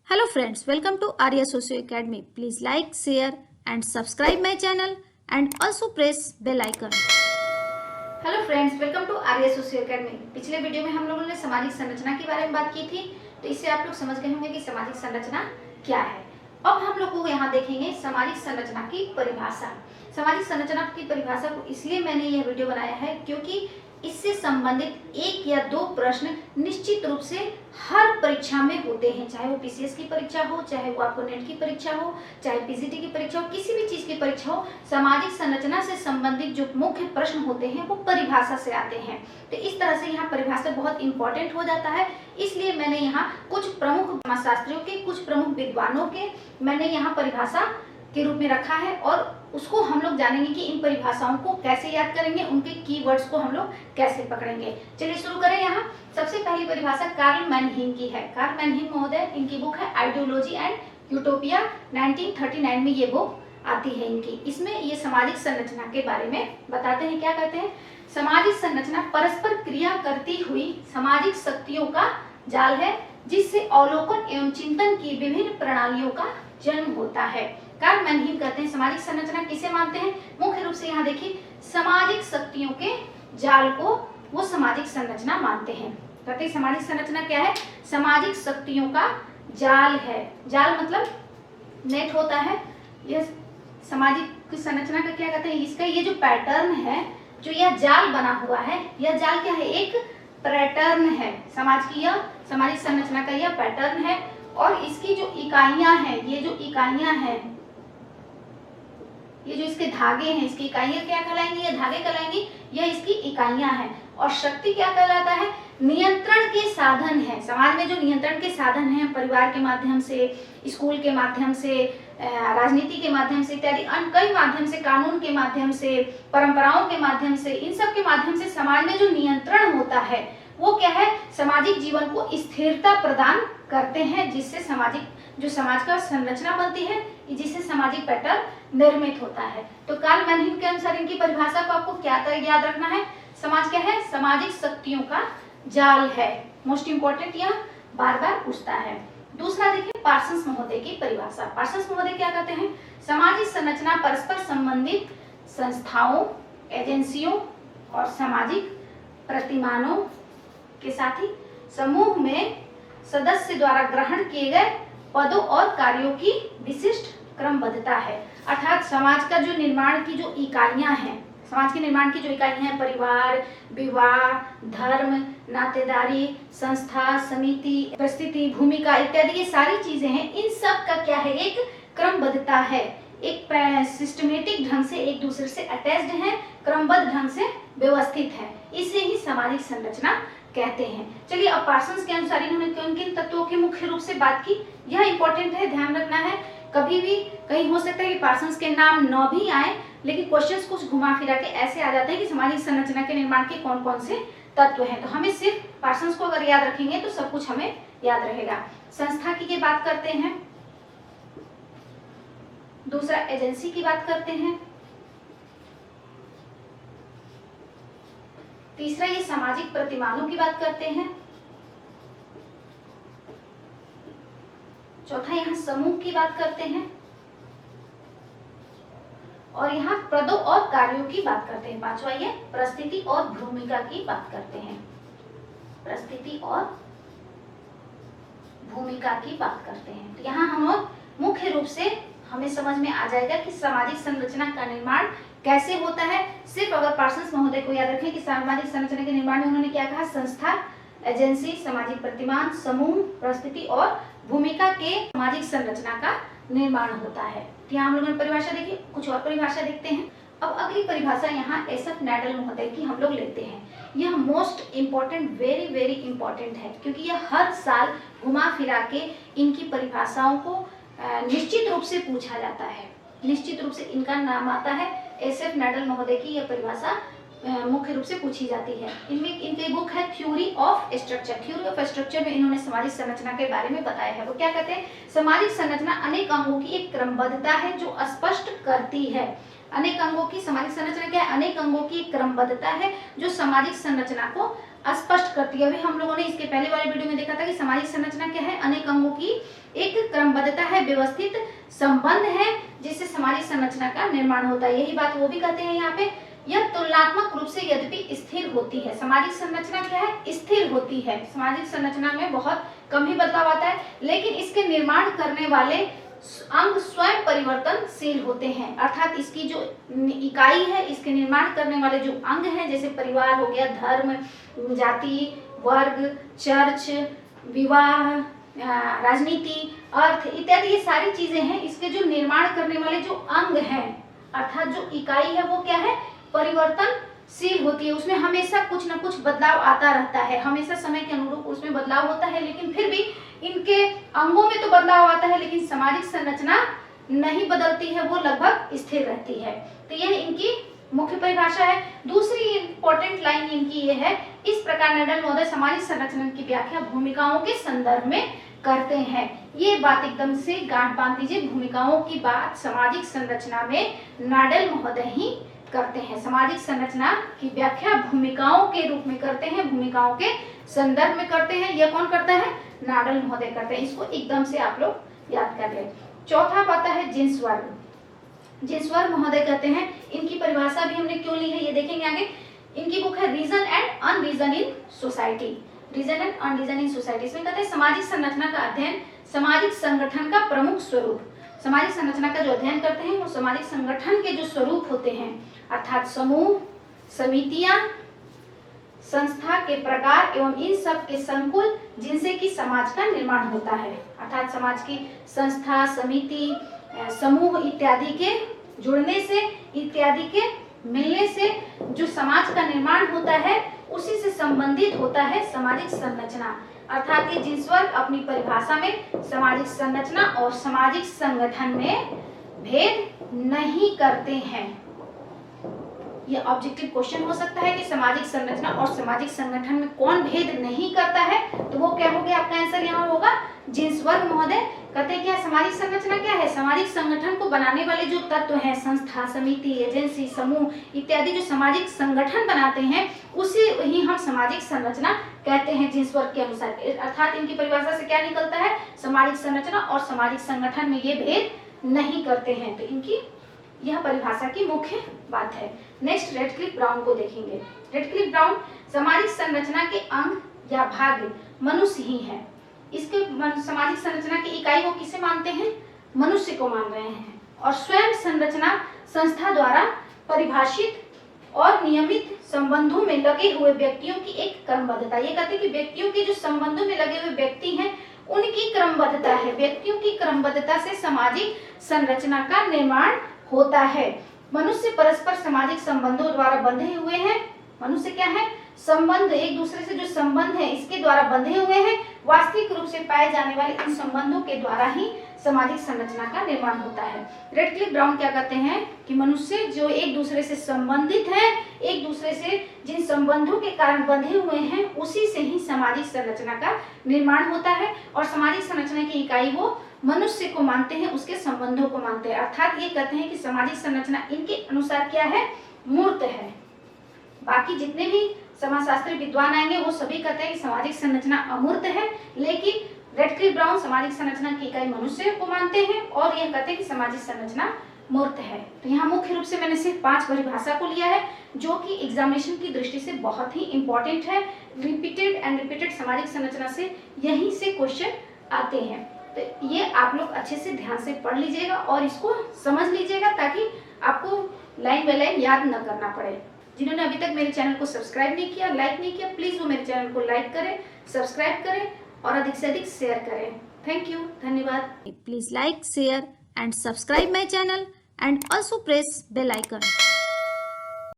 Hello friends, welcome to Arya Socio Academy. Please like, share and subscribe my channel and also press bell icon. Hello friends, welcome to Arya Socio Academy. पिछले वीडियो में हम लोगों ने सामाजिक संरचना के बारे में बात की थी, तो इससे आप लोग समझ गए होंगे कि सामाजिक संरचना क्या है। अब हम लोग को यहाँ देखेंगे सामाजिक संरचना की परिभाषा। सामाजिक संरचना की परिभाषा को इसलिए मैंने यह वीडियो बनाया है क्योंकि इससे संबंधित एक या दो प्रश्न निश्चित रूप से हर परीक्षा में होते हैं, चाहे वो पीसीएस की परीक्षा हो, चाहे वो आपको नेट की परीक्षा हो, चाहे पीजीटी की परीक्षा हो, किसी भी चीज की परीक्षा हो, सामाजिक संरचना से संबंधित जो मुख्य प्रश्न होते हैं वो परिभाषा से आते हैं। तो इस तरह से यहाँ परिभाषा बहुत इंपॉर्टेंट हो जाता है। इसलिए मैंने यहाँ कुछ प्रमुख समाजशास्त्रियों के, कुछ प्रमुख विद्वानों के मैंने यहाँ परिभाषा के रूप में रखा है और उसको हम लोग जानेंगे कि इन परिभाषाओं को कैसे याद करेंगे, उनके कीवर्ड्स को हम लोग कैसे पकड़ेंगे। चलिए शुरू करें। यहाँ सबसे पहली परिभाषा कार्ल मैनहीम की है। कार्ल मैनहीम महोदय, इनकी बुक है आइडियोलॉजी एंड यूटोपिया, 1939 में ये बुक आती है इनकी। इसमें ये सामाजिक संरचना के बारे में बताते हैं। क्या कहते हैं? सामाजिक संरचना परस्पर क्रिया करती हुई सामाजिक शक्तियों का जाल है जिससे अवलोकन एवं चिंतन की विभिन्न प्रणालियों का जन्म होता है। कार्ल मैनहीम कहते हैं सामाजिक संरचना किसे मानते हैं? मुख्य रूप से यहाँ देखिए सामाजिक शक्तियों के जाल को वो सामाजिक संरचना मानते हैं। कहते हैं सामाजिक संरचना क्या है? सामाजिक शक्तियों का जाल है। जाल मतलब नेट होता है। यह सामाजिक संरचना का क्या कहते हैं? इसका ये जो पैटर्न है, जो यह जाल बना हुआ है, यह जाल क्या है? एक पैटर्न है। समाज की यह सामाजिक संरचना का यह पैटर्न है और इसकी जो इकाइयां हैं, ये जो इकाइयां हैं, ये जो इसके धागे हैं, इसकी इकाइयां क्या कहलाएंगी? ये धागे कहलाएंगी। यह इसकी इकाइयां हैं। और शक्ति क्या कहलाता है? नियंत्रण के साधन है। समाज में जो नियंत्रण के साधन हैं, परिवार के माध्यम से, स्कूल के माध्यम से, राजनीति के माध्यम से इत्यादि अन्य कई माध्यम से, कानून के माध्यम से, परंपराओं के माध्यम से, इन सब के माध्यम से समाज में जो नियंत्रण होता है वो क्या है? सामाजिक जीवन को स्थिरता प्रदान करते हैं, जिससे जो समाज का संरचना बनती है, जिससे सामाजिक पैटर्न निर्मित होता है। तो कार्ल मैनहीम के अनुसार इनकी परिभाषा को आपको क्या याद रखना है? समाज क्या है? सामाजिक शक्तियों का जाल है। मोस्ट इंपोर्टेंट, यह बार बार पूछता है। दूसरा देखिए पार्सन्स महोदय की परिभाषा। पार्सन्स महोदय क्या कहते हैं? सामाजिक संरचना परस्पर संबंधित संस्थाओं, एजेंसियों और सामाजिक प्रतिमानों के साथ ही समूह में सदस्य द्वारा ग्रहण किए गए पदों और कार्यों की विशिष्ट क्रमबद्धता है। अर्थात समाज का जो निर्माण की जो इकाइयां हैं, समाज के निर्माण की जो इकाइयां हैं, परिवार, विवाह, धर्म, नातेदारी, संस्था, समिति, परिस्थिति, भूमिका इत्यादि ये सारी चीजें हैं। इन सब का क्या है? एक क्रमबद्धता है। एक सिस्टमेटिक ढंग से एक दूसरे से अटैच्ड है, क्रमबद्ध ढंग से व्यवस्थित है। इसे ही सामाजिक संरचना कहते हैं। चलिए अब पार्सन्स के अनुसार इन्होंने किन किन तत्वों की मुख्य रूप से बात की, यह इंपॉर्टेंट है, ध्यान रखना है। कभी भी कहीं हो सकता है कि पार्सन्स के नाम न भी आए, लेकिन क्वेश्चंस कुछ घुमा फिरा के ऐसे आ जाते हैं कि सामाजिक संरचना के निर्माण के कौन कौन से तत्व हैं। तो हमें सिर्फ पार्सन्स को अगर याद रखेंगे तो सब कुछ हमें याद रहेगा। संस्था की ये बात करते हैं। दूसरा एजेंसी की बात करते हैं। तीसरा ये सामाजिक प्रतिमानों की बात करते हैं। चौथा यहाँ समूह की बात करते हैं और यहाँ पदों और कार्यों की बात करते हैं। पांचवा ये परिस्थिति और भूमिका की बात करते हैं। परिस्थिति और भूमिका की बात करते हैं। तो यहाँ हम मुख्य रूप से हमें समझ में आ जाएगा कि सामाजिक संरचना का निर्माण कैसे होता है। सिर्फ अगर पार्सन्स महोदय को याद रखें कि सामाजिक संरचना के निर्माण में उन्होंने क्या कहा? संस्था, एजेंसी, सामाजिक प्रतिमान, समूह, परिस्थिति और भूमिका के सामाजिक संरचना का निर्माण होता है। तो यहाँ हम लोगों ने परिभाषा देखी। कुछ और परिभाषा देखते हैं। अब अगली परिभाषा यहाँ एसएफ नैडल महोदय की हम लोग लेते हैं। यह most important, very very important है क्योंकि यह हर साल घुमा फिरा के इनकी परिभाषाओं को निश्चित रूप से पूछा जाता है। निश्चित रूप से इनका नाम आता है। एसएफ नैडल महोदय की यह परिभाषा मुख्य रूप से पूछी जाती है। इनमें इनकी बुक है theory of structure. Theory of structure में इन्होंने सामाजिक संरचना के बारे में बताया है। वो क्या कहते हैं? सामाजिक संरचना अनेक अंगों की एक क्रमबद्धता है जो स्पष्ट करती है। अनेक अंगों की सामाजिक संरचना क्या है? अनेक अंगों की एक क्रमबद्धता है जो सामाजिक संरचना को स्पष्ट करती है। अभी हम लोगों ने इसके पहले वाले वीडियो में देखा था कि सामाजिक संरचना क्या है, अनेक अंगों की एक क्रमबद्धता है, व्यवस्थित संबंध है जिससे सामाजिक संरचना का निर्माण होता है। यही बात वो भी कहते हैं यहाँ पे। यह तुलनात्मक रूप से यद्यपि स्थिर होती है। सामाजिक संरचना क्या है, स्थिर होती है। सामाजिक संरचना में बहुत कम ही बदलाव आता है, लेकिन इसके निर्माण करने वाले अंग स्वयं परिवर्तनशील होते हैं। अर्थात इसकी जो इकाई है, इसके निर्माण करने वाले जो अंग हैं, जैसे परिवार हो गया, धर्म, जाति, वर्ग, चर्च, विवाह, राजनीति, अर्थ इत्यादि ये सारी चीजें हैं, इसके जो निर्माण करने वाले जो अंग हैं अर्थात जो इकाई है वो क्या है, परिवर्तनशील होती है। उसमें हमेशा कुछ न कुछ बदलाव आता रहता है, हमेशा समय के अनुरूप उसमें बदलाव होता है, लेकिन फिर भी इनके अंगों में तो बदलाव आता है, लेकिन सामाजिक संरचना नहीं बदलती है, वो लगभग स्थिर रहती है। तो यह इनकी मुख्य परिभाषा है। दूसरी इंपॉर्टेंट लाइन इनकी ये है, इस प्रकार नाडल महोदय सामाजिक संरचना की व्याख्या भूमिकाओं के संदर्भ में करते हैं। ये बात एकदम से गांठ बांध दीजिए, भूमिकाओं की बात सामाजिक संरचना में नाडल महोदय ही करते हैं। सामाजिक संरचना की व्याख्या भूमिकाओं के रूप में करते हैं, भूमिकाओं के संदर्भ में करते हैं। यह कौन करता है, नाडल महोदय करते हैं। इसको एकदम से आप लोग याद कर लें। चौथा आता है जिन्सवर्ग। जिन्सवर्ग महोदय कहते हैं, इनकी परिभाषा भी हमने क्यों ली है ये देखेंगे आगे। इनकी बुक है reason and unreason in society. Reason and unreason in society, इसमें कहते हैं सामाजिक संरचना का अध्ययन सामाजिक संगठन का प्रमुख स्वरूप। सामाजिक संरचना का जो अध्ययन करते हैं वो सामाजिक संगठन के जो स्वरूप होते हैं, अर्थात समूह, समितियां, संस्था के प्रकार एवं इन सब के संकुल जिनसे कि समाज का निर्माण होता है। अर्थात समाज की संस्था, समिति, समूह इत्यादि के जुड़ने से, इत्यादि के मिलने से जो समाज का निर्माण होता है उसी से संबंधित होता है सामाजिक संरचना। अर्थात ये जिन्सवर्ग अपनी परिभाषा में सामाजिक संरचना और सामाजिक संगठन में भेद नहीं करते हैं। ये ऑब्जेक्टिव क्वेश्चन हो सकता है कि सामाजिक संरचना और सामाजिक संगठन में कौन भेद नहीं करता है, तो वो क्या हो गया, आपका आंसर यहाँ होगा जिन्सवर्ग महोदय। कहते हैं क्या सामाजिक संरचना क्या है, सामाजिक संगठन को बनाने वाले जो तत्व हैं, संस्था, समिति, एजेंसी, समूह इत्यादि जो सामाजिक संगठन बनाते हैं उसी ही हम सामाजिक संरचना कहते हैं जिन्सवर्ग के अनुसार। अर्थात इनकी परिभाषा से क्या निकलता है, सामाजिक संरचना और सामाजिक संगठन में ये भेद नहीं करते हैं। तो इनकी यह परिभाषा की मुख्य बात है। नेक्स्ट रेडक्लिफ ब्राउन को देखेंगे। रेडक्लिफ ब्राउन सामाजिक संरचना के अंग या भाग मनुष्य ही है। इसके सामाजिक संरचना की इकाई वो किसे मानते हैं, मनुष्य को मान रहे हैं। और स्वयं संरचना संस्था द्वारा परिभाषित और नियमित संबंधों में लगे हुए व्यक्तियों की एक क्रमबद्धता। ये कहते हैं कि व्यक्तियों के जो संबंधों में लगे हुए व्यक्ति हैं उनकी क्रमबद्धता है। व्यक्तियों की क्रमबद्धता से सामाजिक संरचना का निर्माण होता है। मनुष्य परस्पर सामाजिक संबंधों द्वारा बंधे हुए हैं। मनुष्य क्या है, संबंध, एक दूसरे से जो संबंध है इसके द्वारा बंधे हुए हैं। वास्तविक रूप से पाए जाने वाले इन संबंधों के द्वारा ही सामाजिक संरचना का निर्माण होता है। रेडक्लिफ ब्राउन क्या कहते हैं कि मनुष्य जो एक दूसरे से संबंधित है, एक दूसरे से जिन संबंधों के कारण बंधे हुए हैं उसी से ही सामाजिक संरचना का निर्माण होता है। और सामाजिक संरचना की इकाई वो मनुष्य को मानते हैं, उसके संबंधों को मानते हैं। अर्थात ये कहते हैं कि सामाजिक संरचना इनके अनुसार क्या है, मूर्त है। बाकी जितने भी समाजशास्त्री विद्वान आएंगे वो सभी कहते हैं कि सामाजिक संरचना अमूर्त है, लेकिन रेडक्लिफ ब्राउन सामाजिक संरचना की इकाई मनुष्य को मानते हैं और यह कहते हैं कि सामाजिक संरचना मूर्त है। तो यहाँ मुख्य रूप से मैंने सिर्फ 5 परिभाषा को लिया है जो कि एग्जामिनेशन की दृष्टि से बहुत ही इंपॉर्टेंट है। रिपीटेड एंड रिपीटेड सामाजिक संरचना से यहीं से क्वेश्चन आते हैं। तो ये आप लोग अच्छे से ध्यान से पढ़ लीजिएगा और इसको समझ लीजिएगा ताकि आपको लाइन बाय लाइन याद न करना पड़े। जिन्होंने अभी तक मेरे चैनल को सब्सक्राइब नहीं किया, लाइक नहीं किया, प्लीज वो मेरे चैनल को लाइक करें, सब्सक्राइब करें और अधिक से अधिक शेयर करें। थैंक यू, धन्यवाद। Please like, share and subscribe my channel and also press bell icon.